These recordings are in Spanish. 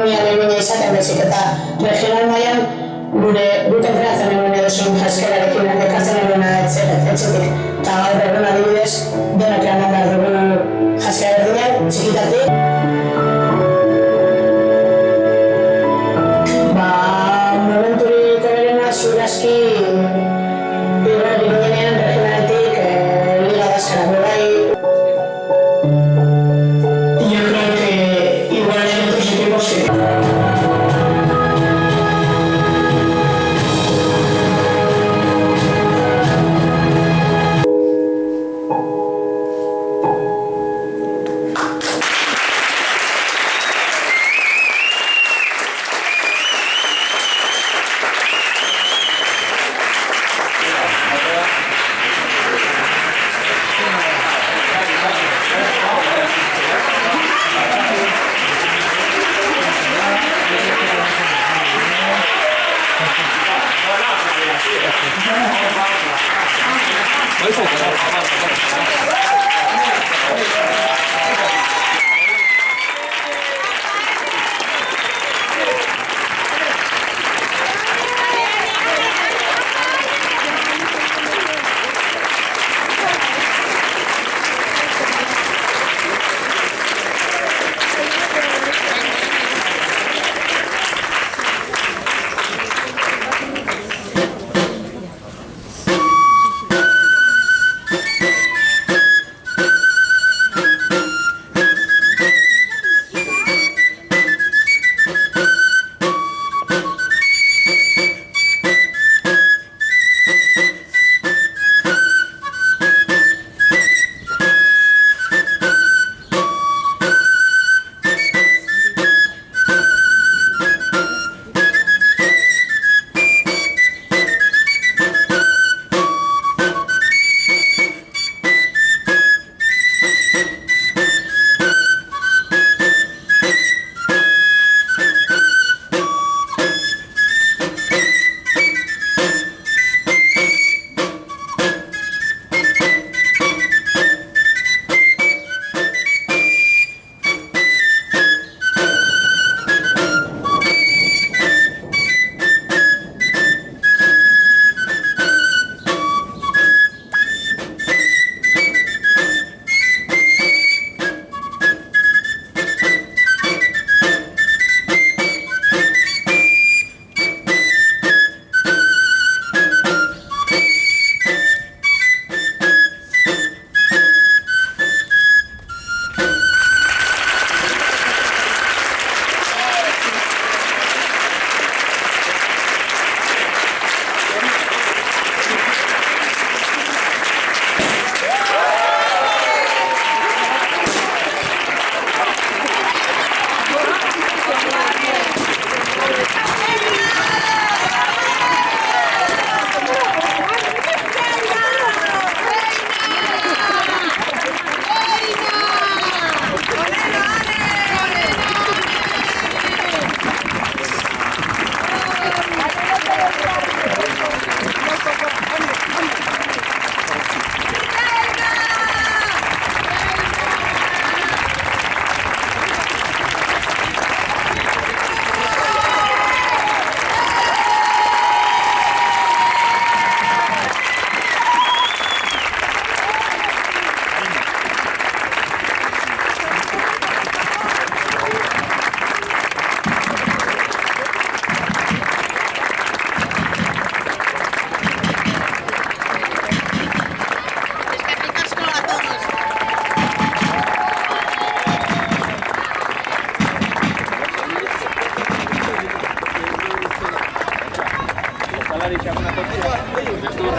unean egin izaten bezik eta regional mailan guk entrenatzen egin edozun jaskerarekin ekartzen eguna etxetik. Eta gaur egun adibidez, denak lan behar dugu jaskera berdinak, txikitatik. Momenturik eberena zuraski Iruñean regionaletik liga daskara bai. Yo creo que igual en otros equipos sí.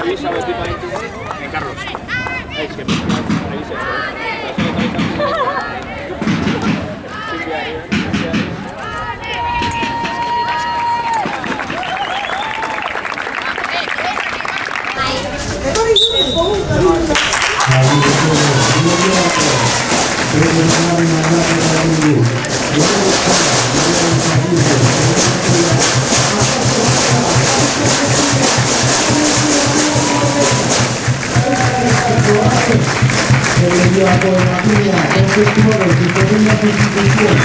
revisa los tipos en Carlos. Es que revisa Se le dio a Martina, con el último de su segunda constitución.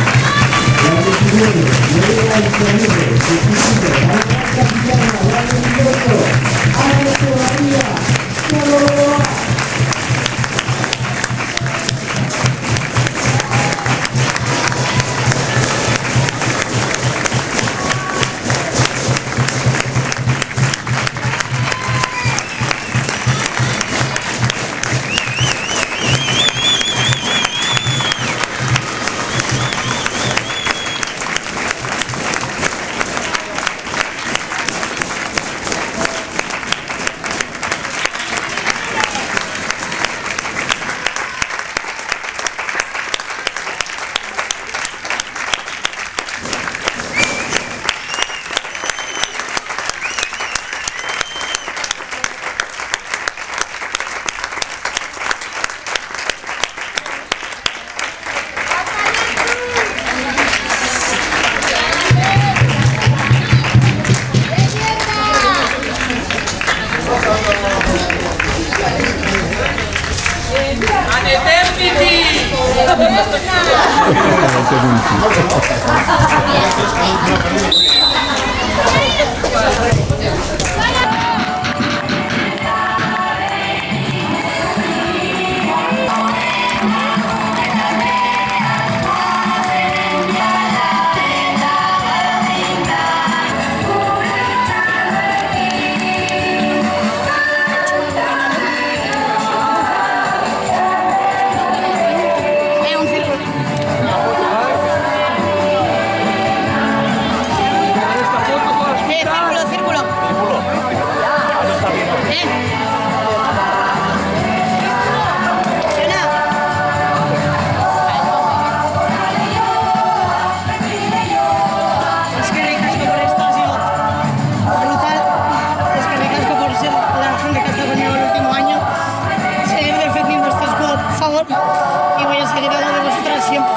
y voy a seguir al lado de vosotras siempre.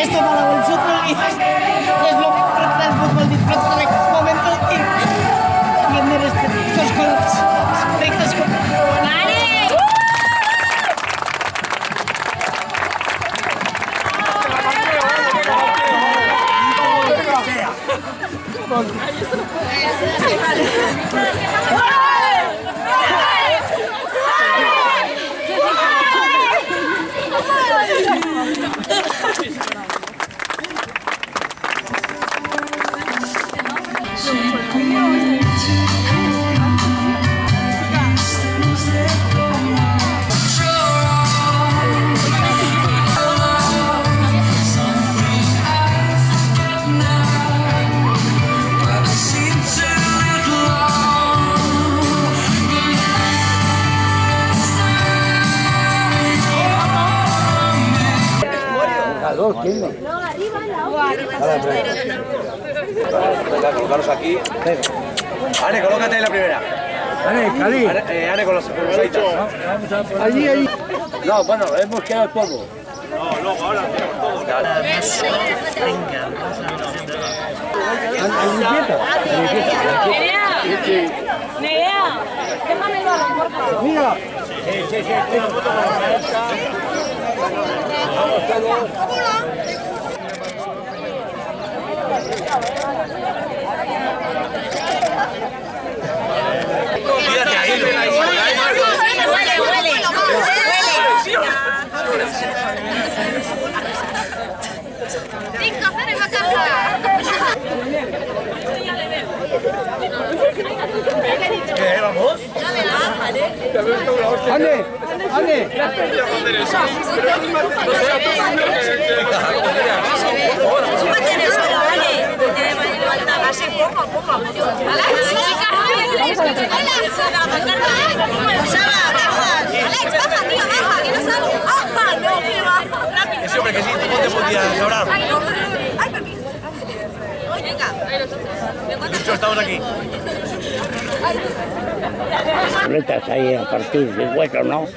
Esto me ha dado el fútbol y es lo mejor que da el fútbol, disfrutar de cada momento y defender estos colores. Ricasco. Venga, colocaros aquí. Ane, colócate en la primera. Ane, Cali. Ane con los aitas. Allí, allí. No, bueno, hemos quedado todo. No, luego, ahora hacemos todo. Nerea, déjame el balón, por favor. Mira. Fíjate ahí, ¿qué vamos? Ane, Ane. Ese hombre que sí, ¿cómo te podías hablar? Dicho, estamos aquí. Boletas ahí a partir del hueso, ¿no?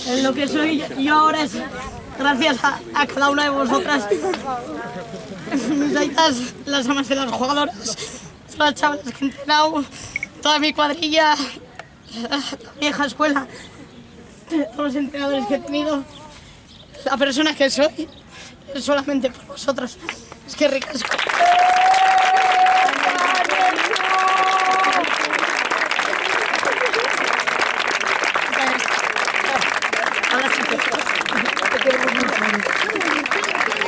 En lo que soy yo ahora es gracias a cada una de vosotras. Mis aitas, las amas de las jugadoras, todas las chavales que he entrenado, toda mi cuadrilla, la vieja escuela, todos los entrenadores que he tenido, la persona que soy, es solamente por vosotros. Es que ricasco.